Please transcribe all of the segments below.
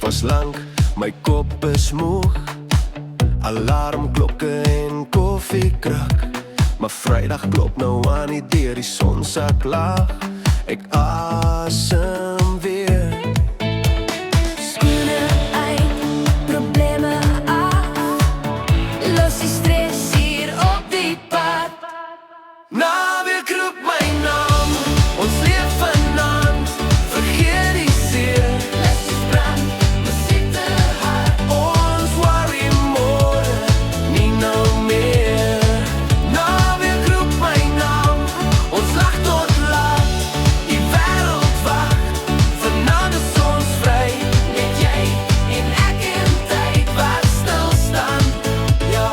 was lank, my kop is moeg. Alarmklokke en koffiekrak, maar Vrydag klop nou aan nie deur die son sak laag. Ek asem weer. Skoene uit, probleme af. Los die stres hier op die pad. Naweek roep my naam, ons leef vanaand. Vergeet die seer, Liggies brand, musiek te hard. ons worry môre nie nou meer. Naweek roep my naam, ons lag tot laat. Die wêreld wag, vanaand is ons vry. Net jy en ek in tyd wat stil staan. Ja,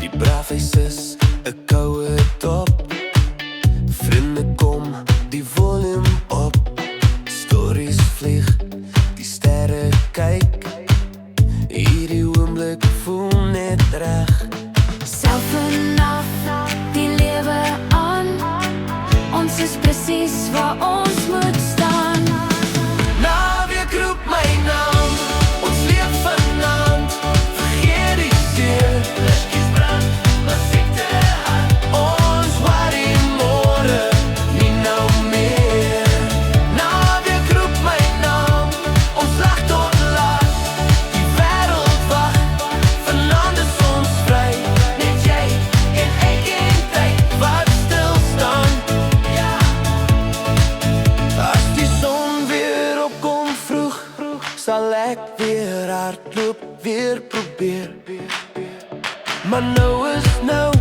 die braafhuis is 'n koue top. Vriende kom, die volume op. Stories vlieg, die sterre kyk. Hierdie oomblik voel net reg. Self en af, die lewe aan. Ons is presies waar ons moet staan. Naweek roep my naam, ons leef vanaand. Vergeet die seer, Liggies brand, musiek te hard. ons worry môre nie nou meer. Naweek roep my naam, ons lag tot laat. Die wêreld wag, vanaand is ons vry. Net jy en ek in tyd. Wat stil staan, Ja, as die son weer opkom vroeg, sal ek weer hardloop, weer probeer. Maar nou is nou,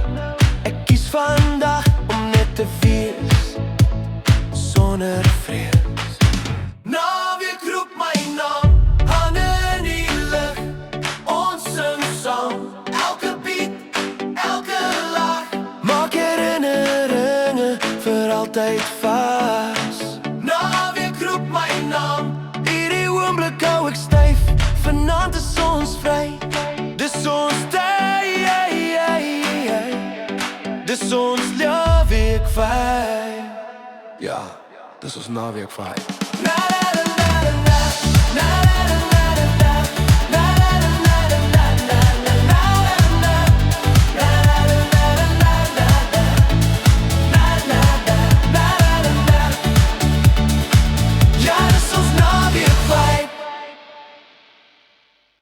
ek kies vandag om net te wees sonder vrees. Naweek roep my naam, hande in die lug. Ons sing saam, elke beat, elke lach. Maak herinneringe vir altyd vas. Naweek roep my naam, hierdie oomblik hou ek styf. Vanaand is ons vry, dis ons tyd. Dis ons naweek vibe. Ja, dis ons naweek vibe. Na na na na na na na na na.